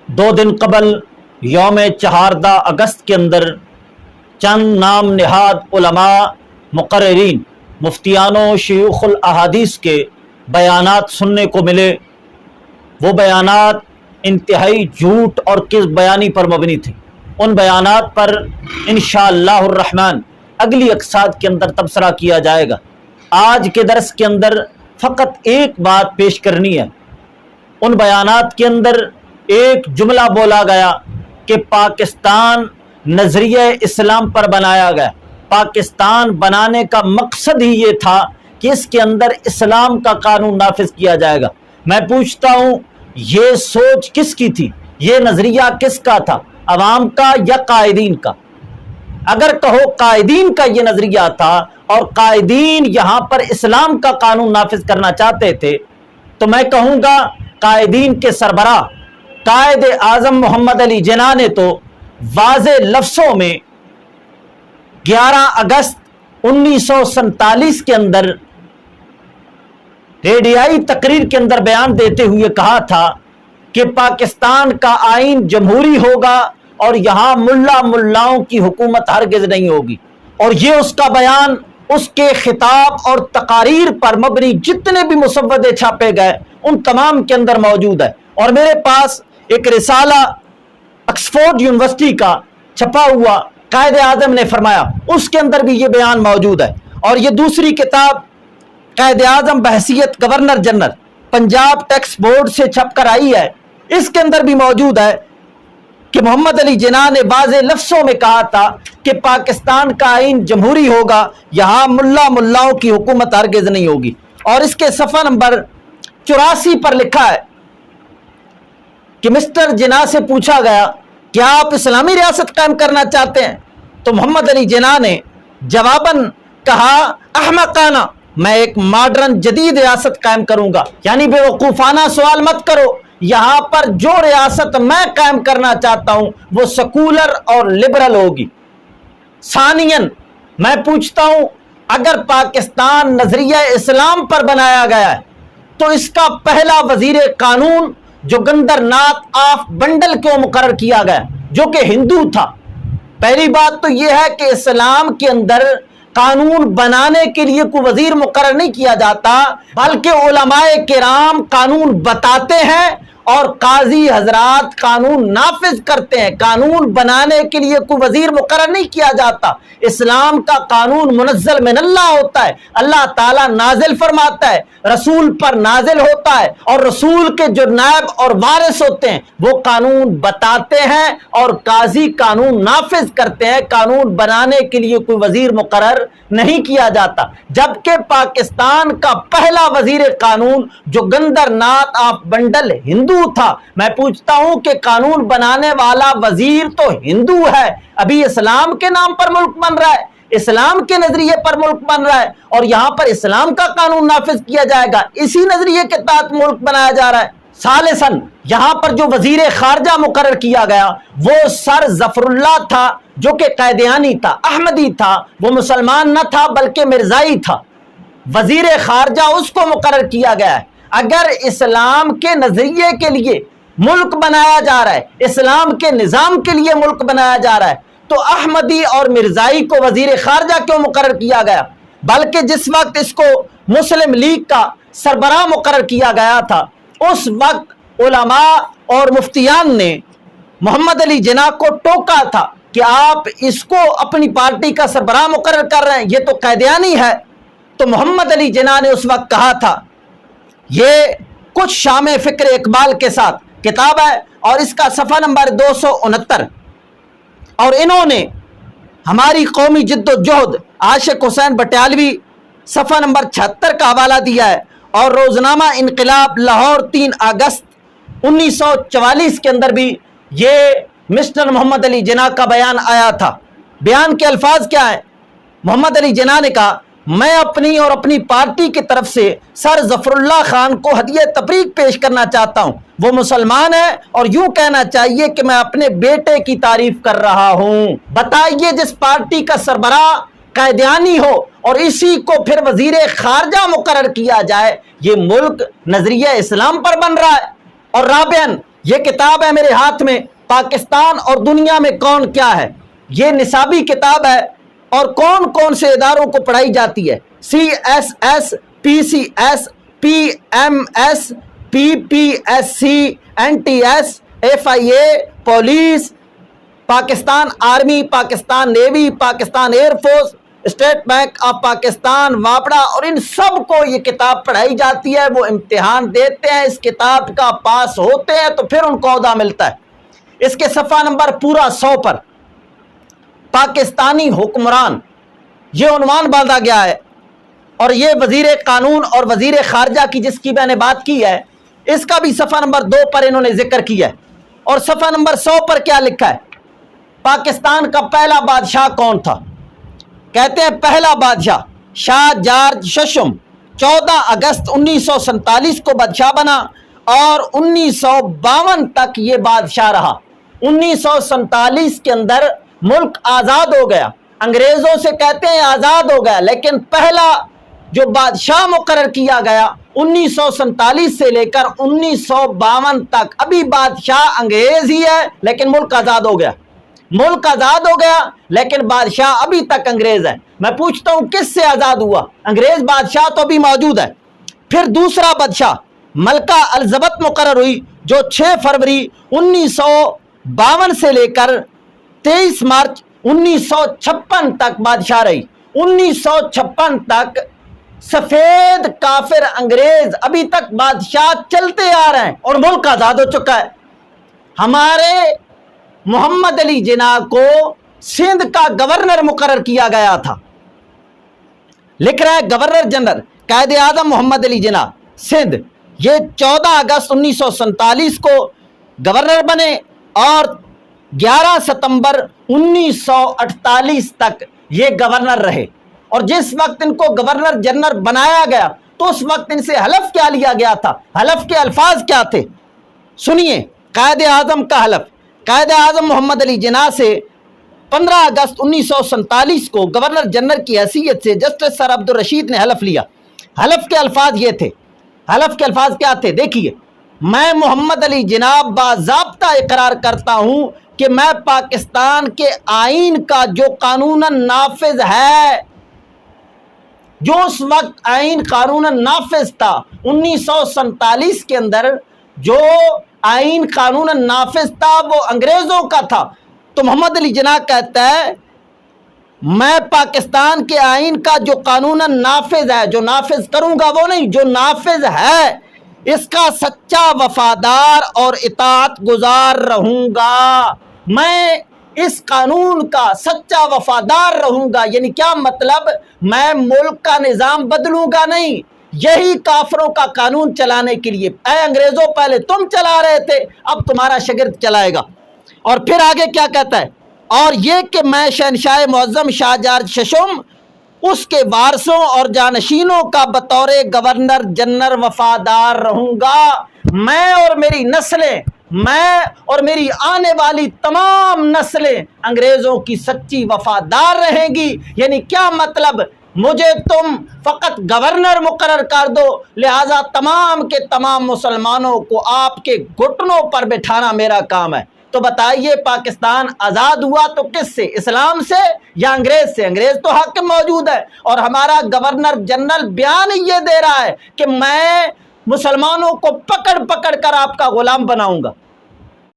دو دن قبل یوم 14 اگست کے اندر چند نام نہاد علماء مقررین مفتیان و شیوخ الاحادیث کے بیانات سننے کو ملے۔ وہ بیانات انتہائی جھوٹ اور کذب بیانی پر مبنی تھے۔ ان بیانات پر انشاءاللہ الرحمن اگلی اقساط کے اندر تبصرہ کیا جائے گا۔ آج کے درس کے اندر فقط ایک بات پیش کرنی ہے۔ ان بیانات کے اندر ایک جملہ بولا گیا کہ پاکستان نظریہ اسلام پر بنایا گیا۔ پاکستان بنانے کا مقصد ہی یہ تھا کہ اس کے اندر اسلام کا قانون نافذ کیا جائے گا۔ میں پوچھتا ہوں، یہ سوچ کس کی تھی؟ یہ نظریہ کس کا تھا؟ عوام کا یا قائدین کا؟ اگر کہو قائدین کا یہ نظریہ تھا اور قائدین یہاں پر اسلام کا قانون نافذ کرنا چاہتے تھے، تو میں کہوں گا قائدین کے سربراہ قائد اعظم محمد علی جناح نے تو واضح لفظوں میں 11 اگست 1947 کے اندر ریڈیائی تقریر کے اندر بیان دیتے ہوئے کہا تھا کہ پاکستان کا آئین جمہوری ہوگا اور یہاں ملاؤں کی حکومت ہرگز نہیں ہوگی۔ اور یہ اس کا بیان، اس کے خطاب اور تقاریر پر مبنی جتنے بھی مسودے چھاپے گئے ان تمام کے اندر موجود ہے۔ اور میرے پاس ایک رسالہ آکسفورڈ یونیورسٹی کا چھپا ہوا قائد اعظم نے فرمایا، اس کے اندر بھی یہ بیان موجود ہے۔ اور یہ دوسری کتاب قائد اعظم بحیثیت governor general Punjab text board سے چھپ کر آئی ہے، اس کے اندر بھی موجود ہے کہ محمد علی جناح نے واضح لفظوں میں کہا تھا کہ پاکستان کا آئین جمہوری ہوگا، یہاں ملاؤں کی حکومت ہرگز نہیں ہوگی۔ اور اس کے صفحہ نمبر 84 پر لکھا ہے کہ مسٹر جناح سے پوچھا گیا کیا آپ اسلامی ریاست قائم کرنا چاہتے ہیں؟ تو محمد علی جناح نے جواباً کہا، احمقانہ، میں ایک ماڈرن جدید ریاست قائم کروں گا۔ یعنی بے وقوفانہ سوال مت کرو، یہاں پر جو ریاست میں قائم کرنا چاہتا ہوں وہ سیکولر اور لبرل ہوگی۔ ثانیاً میں پوچھتا ہوں، اگر پاکستان نظریہ اسلام پر بنایا گیا ہے تو اس کا پہلا وزیر قانون جوگندر ناتھ آف بنڈل کیوں مقرر کیا گیا جو کہ ہندو تھا؟ پہلی بات تو یہ ہے کہ اسلام کے اندر قانون بنانے کے لیے کوئی وزیر مقرر نہیں کیا جاتا، بلکہ علماء کرام قانون بتاتے ہیں اور قاضی حضرات قانون نافذ کرتے ہیں۔ قانون بنانے کے لیے کوئی وزیر مقرر نہیں کیا جاتا۔ اسلام کا قانون منزل من اللہ ہوتا ہے، اللہ تعالیٰ نازل فرماتا ہے، رسول پر نازل ہوتا ہے، اور رسول کے جو نائب اور وارث ہوتے ہیں وہ قانون بتاتے ہیں اور قاضی قانون نافذ کرتے ہیں۔ قانون بنانے کے لیے کوئی وزیر مقرر نہیں کیا جاتا، جبکہ پاکستان کا پہلا وزیر قانون جوگندر ناتھ آف بنڈل ہندو تھا۔ میں پوچھتا ہوں کہ قانون بنانے والا وزیر تو ہندو ہے، ابھی اسلام کے نام پر ملک بن رہا ہے، اسلام کے نظریے پر ملک بن رہا ہے، اور یہاں پر اسلام کا قانون نافذ کیا جائے گا، اسی نظریے کے تحت ملک بنایا جا رہا ہے۔ ثالثاً یہاں پر جو وزیر خارجہ مقرر کیا گیا وہ سر ظفر اللہ تھا، جو کہ قادیانی تھا، احمدی تھا، وہ مسلمان نہ تھا بلکہ مرزائی تھا۔ وزیر خارجہ اس کو مقرر کیا گیا ہے۔ اگر اسلام کے نظریے کے لیے ملک بنایا جا رہا ہے، اسلام کے نظام کے لیے ملک بنایا جا رہا ہے، تو احمدی اور مرزائی کو وزیر خارجہ کیوں مقرر کیا گیا؟ بلکہ جس وقت اس کو مسلم لیگ کا سربراہ مقرر کیا گیا تھا، اس وقت علماء اور مفتیان نے محمد علی جناح کو ٹوکا تھا کہ آپ اس کو اپنی پارٹی کا سربراہ مقرر کر رہے ہیں، یہ تو قادیانی ہے۔ تو محمد علی جناح نے اس وقت کہا تھا، یہ کچھ شام فکر اقبال کے ساتھ کتاب ہے اور اس کا صفحہ نمبر 269، اور انہوں نے ہماری قومی جد و جہد عاشق حسین بٹالوی صفحہ نمبر 76 کا حوالہ دیا ہے، اور روزنامہ انقلاب لاہور 3 اگست 1944 کے اندر بھی یہ مسٹر محمد علی جناح کا بیان آیا تھا۔ بیان کے الفاظ کیا ہیں؟ محمد علی جناح نے کہا، میں اپنی اور اپنی پارٹی کی طرف سے سر ظفر اللہ خان کو ہدیہ تبریک پیش کرنا چاہتا ہوں۔ وہ مسلمان ہے اور یوں کہنا چاہیے کہ میں اپنے بیٹے کی تعریف کر رہا ہوں۔ بتائیے، جس پارٹی کا سربراہ قادیانی ہو اور اسی کو پھر وزیر خارجہ مقرر کیا جائے، یہ ملک نظریہ اسلام پر بن رہا ہے۔ اور رابعاً یہ کتاب ہے میرے ہاتھ میں، پاکستان اور دنیا میں کون کیا ہے، یہ نصابی کتاب ہے اور کون کون سے اداروں کو پڑھائی جاتی ہے، C S S, P C S, P M S, P P S C, N T S, F I A, police, Pakistan army, Pakistan navy, Pakistan air force, state bank of Pakistan, واپڑا، اور ان سب کو یہ کتاب پڑھائی جاتی ہے۔ وہ امتحان دیتے ہیں، اس کتاب کا پاس ہوتے ہیں تو پھر ان کو عہدہ ملتا ہے۔ اس کے صفحہ نمبر پورا 100 پر پاکستانی حکمران یہ عنوان باندھا گیا ہے، اور یہ وزیر قانون اور وزیر خارجہ کی جس کی میں نے بات کی ہے، اس کا بھی صفحہ نمبر 2 پر انہوں نے ذکر کیا ہے۔ اور صفحہ نمبر 100 پر کیا لکھا ہے؟ پاکستان کا پہلا بادشاہ کون تھا؟ کہتے ہیں پہلا بادشاہ شاہ جارج ششم 14 اگست 1947 کو بادشاہ بنا اور 1952 تک یہ بادشاہ رہا۔ 1947 کے اندر ملک آزاد ہو گیا، انگریزوں سے کہتے ہیں آزاد ہو گیا، لیکن پہلا جو بادشاہ مقرر کیا گیا 1947 سے لے کر 1952 تک، ابھی بادشاہ انگریز ہی ہے لیکن ملک آزاد ہو گیا، ملک آزاد ہو گیا لیکن بادشاہ ابھی تک انگریز ہے۔ میں پوچھتا ہوں کس سے آزاد ہوا؟ انگریز بادشاہ تو ابھی موجود ہے۔ پھر دوسرا بادشاہ ملکہ الزبتھ مقرر ہوئی جو 6 فروری 1952 سے لے کر 23 مارچ 1956 تک بادشاہ رہی۔ 1956 تک سفید کافر انگریز ابھی تک بادشاہ چلتے آ رہے ہیں اور ملک آزاد ہو چکا ہے۔ ہمارے محمد علی جناح کو سندھ کا گورنر مقرر کیا گیا تھا، لکھ رہا ہے گورنر جنرل قائد اعظم محمد علی جناح سندھ، یہ 14 اگست 1947 کو گورنر بنے اور 11 ستمبر 1948 تک یہ گورنر رہے۔ اور جس وقت ان کو گورنر جنرل بنایا گیا تو اس وقت ان سے حلف کیا لیا گیا تھا؟ حلف کے الفاظ کیا تھے؟ سنیے، قائد اعظم کا حلف۔ قائد اعظم محمد علی جناح سے 15 اگست 1947 کو گورنر جنرل کی حیثیت سے جسٹس سر عبد الرشید نے حلف لیا۔ حلف کے الفاظ یہ تھے، حلف کے الفاظ کیا تھے؟ دیکھیے، میں محمد علی جناح باضابطہ اقرار کرتا ہوں کہ میں پاکستان کے آئین کا جو قانوناً نافذ ہے، جو اس وقت آئین قانوناً نافذ تھا 1947 کے اندر جو آئین قانوناً نافذ تھا وہ انگریزوں کا تھا، تو محمد علی جناح کہتا ہے میں پاکستان کے آئین کا جو قانوناً نافذ ہے، جو نافذ کروں گا وہ نہیں، جو نافذ ہے اس کا سچا وفادار اور اطاعت گزار رہوں گا، میں اس قانون کا سچا وفادار رہوں گا۔ یعنی کیا مطلب؟ میں ملک کا نظام بدلوں گا نہیں، یہی کافروں کا قانون چلانے کے لیے، اے انگریزوں پہلے تم چلا رہے تھے، اب تمہارا شاگرد چلائے گا۔ اور پھر آگے کیا کہتا ہے؟ اور یہ کہ میں شہنشاہ معظم شاہ جارج ششم اس کے وارثوں اور جانشینوں کا بطور گورنر جنرل وفادار رہوں گا، میں اور میری نسلیں، میں اور میری آنے والی تمام نسلیں انگریزوں کی سچی وفادار رہیں گی۔ یعنی کیا مطلب؟ مجھے تم فقط گورنر مقرر کر دو، لہٰذا تمام کے تمام مسلمانوں کو آپ کے گھٹنوں پر بٹھانا میرا کام ہے۔ تو بتائیے پاکستان آزاد ہوا تو کس سے؟ اسلام سے یا انگریز سے؟ انگریز تو حاکم موجود ہے، اور ہمارا گورنر جنرل بیان یہ دے رہا ہے کہ میں مسلمانوں کو پکڑ پکڑ کر آپ کا غلام بناؤں گا۔